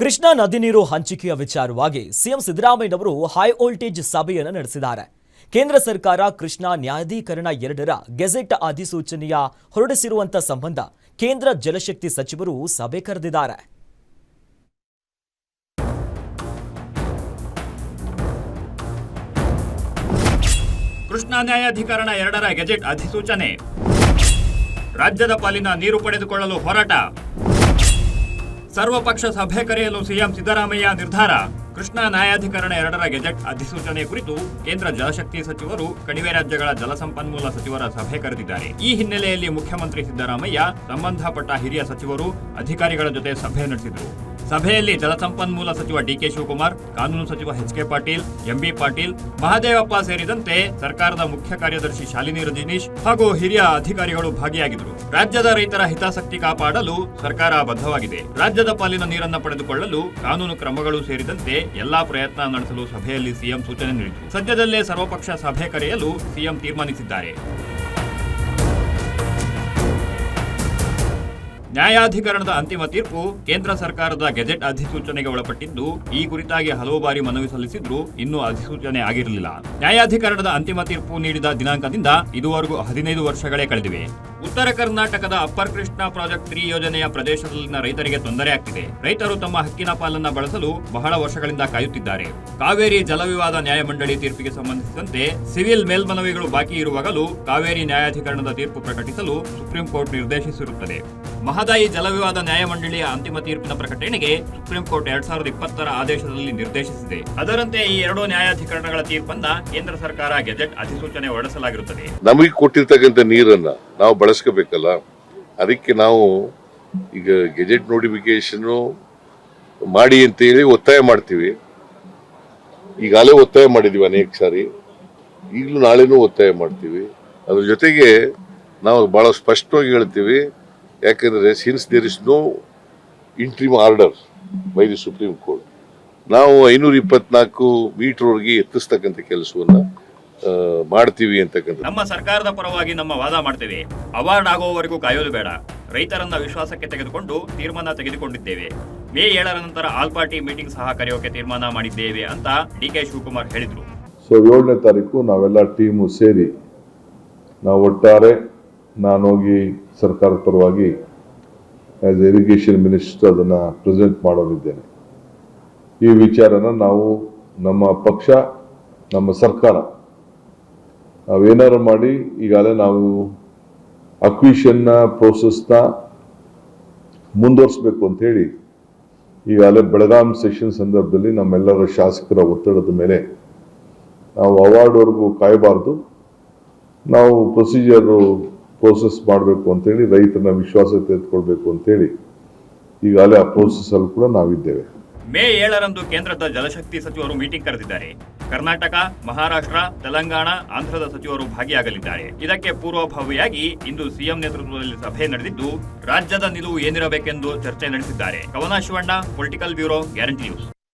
ಕೃಷ್ಣಾ ನದಿ ನೀರು ಹಂಚಿಕೆಯ ವಿಚಾರವಾಗಿ ಸಿಎಂ ಸಿದ್ದರಾಮಯ್ಯನವರು ಹೈ ವೋಲ್ಟೇಜ್ ಸಭೆಯನ್ನು ನಡೆಸಿದ್ದಾರೆ. ಕೇಂದ್ರ ಸರ್ಕಾರ ಕೃಷ್ಣಾ ನ್ಯಾಯಾಧೀಕರಣ 2ರ ಗೆಜೆಟ್ ಅಧಿಸೂಚನೆಯ ಹೊರಡಿಸಿರುವಂತ ಸಂಬಂಧ ಕೇಂದ್ರ ಜಲಶಕ್ತಿ ಸಚಿವರು ಸಭೆ ಕರೆದಿದ್ದಾರೆ. ಕೃಷ್ಣಾ ನ್ಯಾಯಾಧೀಕರಣ 2ರ ಗೆಜೆಟ್ ಅಧಿಸೂಚನೆ, ರಾಜ್ಯದ ಪಾಲಿನ ನೀರು ಪಡೆದುಕೊಳ್ಳಲು ಹೋರಾಟ, ಸರ್ವಪಕ್ಷ ಸಭೆ ಕರೆಯಲು ಸಿಎಂ ಸಿದ್ದರಾಮಯ್ಯ ನಿರ್ಧಾರ. ಕೃಷ್ಣಾ ನ್ಯಾಯಾಧೀಕರಣ 2ರ ಗೆಜೆಟ್ ಅಧಿಸೂಚನೆ ಕುರಿತು ಕೇಂದ್ರ ಜಲಶಕ್ತಿ ಸಚಿವರು ಕಣಿವೆ ರಾಜ್ಯಗಳ ಜಲಸಂಪನ್ಮೂಲ ಸಚಿವರ ಸಭೆ ಕರೆದಿದ್ದಾರೆ. ಈ ಹಿನ್ನೆಲೆಯಲ್ಲಿ ಮುಖ್ಯಮಂತ್ರಿ ಸಿದ್ದರಾಮಯ್ಯ ಸಂಬಂಧಪಟ್ಟ ಹಿರಿಯ ಸಚಿವರು ಅಧಿಕಾರಿಗಳ ಜೊತೆ ಸಭೆ ನಡೆಸಿದರು. ಸಭೆಯಲ್ಲಿ ಜಲಸಂಪನ್ಮೂಲ ಸಚಿವ ಡಿಕೆ ಶಿವಕುಮಾರ್, ಕಾನೂನು ಸಚಿವ ಎಚ್.ಕೆ. ಪಾಟೀಲ್, ಎಂಬಿ ಪಾಟೀಲ್, ಮಹದೇವಪ್ಪ ಸೇರಿದಂತೆ ಸರ್ಕಾರದ ಮುಖ್ಯ ಕಾರ್ಯದರ್ಶಿ ಶಾಲಿನಿ ರಜನೀಶ್ ಹಾಗೂ ಹಿರಿಯ ಅಧಿಕಾರಿಗಳು ಭಾಗಿಯಾಗಿದ್ದರು. ರಾಜ್ಯದ ರೈತರ ಹಿತಾಸಕ್ತಿ ಕಾಪಾಡಲು ಸರ್ಕಾರ ಬದ್ಧವಾಗಿದೆ. ರಾಜ್ಯದ ಪಾಲಿನ ನೀರನ್ನು ಪಡೆದುಕೊಳ್ಳಲು ಕಾನೂನು ಕ್ರಮಗಳು ಸೇರಿದಂತೆ ಎಲ್ಲಾ ಪ್ರಯತ್ನ ನಡೆಸಲು ಸಭೆಯಲ್ಲಿ ಸಿಎಂ ಸೂಚನೆ ನೀಡಿದರು. ಸದ್ಯದಲ್ಲೇ ಸರ್ವಪಕ್ಷ ಸಭೆ ಕರೆಯಲು ಸಿಎಂ ತೀರ್ಮಾನಿಸಿದ್ದಾರೆ. ನ್ಯಾಯಾಧೀಕರಣದ ಅಂತಿಮ ತೀರ್ಪು ಕೇಂದ್ರ ಸರ್ಕಾರದ ಗೆಜೆಟ್ ಅಧಿಸೂಚನೆಗೆ ಒಳಪಟ್ಟಿದ್ದು, ಈ ಕುರಿತಾಗಿ ಹಲವು ಬಾರಿ ಮನವಿ ಸಲ್ಲಿಸಿದ್ರೂ ಇನ್ನೂ ಅಧಿಸೂಚನೆ ಆಗಿರಲಿಲ್ಲ. ನ್ಯಾಯಾಧೀಕರಣದ ಅಂತಿಮ ತೀರ್ಪು ನೀಡಿದ ದಿನಾಂಕದಿಂದ ಇದುವರೆಗೂ 15 ವರ್ಷಗಳೇ ಕಳೆದಿವೆ. ಉತ್ತರ ಕರ್ನಾಟಕದ ಅಪ್ಪರ್ ಕೃಷ್ಣಾ ಪ್ರಾಜೆಕ್ಟ್ 3 ಯೋಜನೆಯ ಪ್ರದೇಶದಲ್ಲಿನ ರೈತರಿಗೆ ತೊಂದರೆ ಆಗ್ತಿದೆ. ರೈತರು ತಮ್ಮ ಹಕ್ಕಿನ ಪಾಲನ್ನ ಬಳಸಲು ಬಹಳ ವರ್ಷಗಳಿಂದ ಕಾಯುತ್ತಿದ್ದಾರೆ. ಕಾವೇರಿ ಜಲವಿವಾದ ನ್ಯಾಯಮಂಡಳಿ ತೀರ್ಪಿಗೆ ಸಂಬಂಧಿಸಿದಂತೆ ಸಿವಿಲ್ ಮೇಲ್ಮನವಿಗಳು ಬಾಕಿ ಇರುವಾಗಲೂ ಕಾವೇರಿ ನ್ಯಾಯಾಧೀಕರಣದ ತೀರ್ಪು ಪ್ರಕಟಿಸಲು ಸುಪ್ರೀಂ ಕೋರ್ಟ್ ನಿರ್ದೇಶಿಸಿರುತ್ತದೆ. ಮಹದಾಯಿ ಜಲವಿವಾದ ನ್ಯಾಯಮಂಡಳಿಯ ಅಂತಿಮ ತೀರ್ಪಿನ ಪ್ರಕಟಣೆಗೆ ಸುಪ್ರೀಂ ಕೋರ್ಟ್ 2020ರ ಆದೇಶದಲ್ಲಿ ನಿರ್ದೇಶಿಸಿದೆ. ಅದರಂತೆ ಈ 2 ನ್ಯಾಯಾಧೀಕರಣಗಳ ತೀರ್ಪನ್ನ ಕೇಂದ್ರ ಸರ್ಕಾರ ಗೆಜೆಟ್ ಅಧಿಸೂಚನೆ ಹೊರಡಿಸಲಾಗಿರುತ್ತದೆ. ನಮಗೆ ಕೊಟ್ಟಿರ್ತಕ್ಕಂಥ ನೀರನ್ನ ನಾವು ಬಳಸ್ಕೋಬೇಕಲ್ಲ, ಅದಕ್ಕೆ ನಾವು ಈಗ ಗೆಜೆಟ್ ನೋಟಿಫಿಕೇಶನ್ ಮಾಡಿ ಅಂತ ಹೇಳಿ ಒತ್ತಾಯ ಮಾಡ್ತೀವಿ. ಈಗಾಗಲೇ ಒತ್ತಾಯ ಮಾಡಿದೀವಿ ಅನೇಕ ಸಾರಿ, ಈಗಲೂ ನಾಳೆನೂ ಒತ್ತಾಯ ಮಾಡ್ತೀವಿ. ಅದ್ರ ಜೊತೆಗೆ ನಾವು ಬಹಳ ಸ್ಪಷ್ಟವಾಗಿ ಹೇಳ್ತೀವಿ, ಯಾಕಂದ್ರೆ since there is no interim order by the Supreme Court, ನಾವು 524 ಮೀಟರ್ವರೆಗೆ ಎತ್ತಿಸ್ತಕ್ಕಂಥ ಕೆಲಸವನ್ನ ಮಾಡ್ತೀವಿ ಅಂತಕ್ಕಂಥ. ನಮ್ಮ ಸರ್ಕಾರದ ಪರವಾಗಿ ನಮ್ಮ ವಾದ ಮಾಡ್ತೇವೆ. ಅವಾರ್ಡ್ ಆಗುವವರೆಗೂ ಕಾಯೋದು ಬೇಡ. ರೈತರನ್ನ ವಿಶ್ವಾಸಕ್ಕೆ ತೆಗೆದುಕೊಂಡು ತೀರ್ಮಾನ ತೆಗೆದುಕೊಂಡಿದ್ದೇವೆ. ಮೇ 7ರ ನಂತರ ಆಲ್ ಪಾರ್ಟಿ ಮೀಟಿಂಗ್ ಸಹ ಕರೆಯೋಕೆ ತೀರ್ಮಾನ ಮಾಡಿದ್ದೇವೆ ಅಂತ ಡಿಕೆ ಶಿವಕುಮಾರ್ ಹೇಳಿದ್ರು. 7ನೇ ತಾರೀಕು ನಾವೆಲ್ಲ ಟೀಮು ಸೇರಿ ನಾವು ಒಟ್ಟಾರೆ ನಾನು ಹೋಗಿ ಸರ್ಕಾರದ ಪರವಾಗಿ ಆಸ್ ಇರಿಗೇಷನ್ ಮಿನಿಸ್ಟರ್ ಅದನ್ನ ಪ್ರೆಸೆಂಟ್ ಮಾಡೋರಿದ್ದೇನೆ. ಈ ವಿಚಾರನ ನಾವು ನಮ್ಮ ಪಕ್ಷ, ನಮ್ಮ ಸರ್ಕಾರ ನಾವೇನಾರು ಮಾಡಿ ಈಗಾಗಲೇ ನಾವು ಅಕ್ವಿಷನ್ನ ಪ್ರೋಸೆಸ್ನ ಮುಂದುವರಿಸಬೇಕು ಅಂತ ಹೇಳಿ ಈಗಾಗಲೇ ಬೆಳಗಾಂ ಸೆಷನ್ ಸಂದರ್ಭದಲ್ಲಿ ನಮ್ಮೆಲ್ಲರ ಶಾಸಕರ ಒತ್ತಡದ ಮೇಲೆ ನಾವು ಅವಾರ್ಡ್ವರೆಗೂ ಕಾಯಬಾರ್ದು, ನಾವು ಪ್ರೋಸೆಸ್ ಮಾಡಬೇಕು ಅಂತೇಳಿ ರೈತರನ್ನ ವಿಶ್ವಾಸ ತೆಗೆದುಕೊಳ್ಬೇಕು ಅಂತೇಳಿ ಈಗಾಗಲೇ ಆ ಪ್ರೋಸೆಸ್ ಅಲ್ಲಿ ಕೂಡ ನಾವಿದ್ದೇವೆ. ಮೇ 7ರಂದು ಕೇಂದ್ರದ ಜಲಶಕ್ತಿ ಸಚಿವರು ಮೀಟಿಂಗ್ ಕರೆದಿದ್ದಾರೆ. ಕರ್ನಾಟಕ, ಮಹಾರಾಷ್ಟ್ರ, ತೆಲಂಗಾಣ, ಆಂಧ್ರದ ಸಚಿವರು ಭಾಗಿಯಾಗಲಿದ್ದಾರೆ. ಇದಕ್ಕೆ ಪೂರ್ವಭಾವಿಯಾಗಿ ಇಂದು ಸಿಎಂ ನೇತೃತ್ವದಲ್ಲಿ ಸಭೆ ನಡೆದಿದ್ದು, ರಾಜ್ಯದ ನಿಲುವು ಏನಿರಬೇಕೆಂದು ಚರ್ಚೆ ನಡೆಸಿದ್ದಾರೆ. ಕವನ Shivanna, political bureau, guarantee news.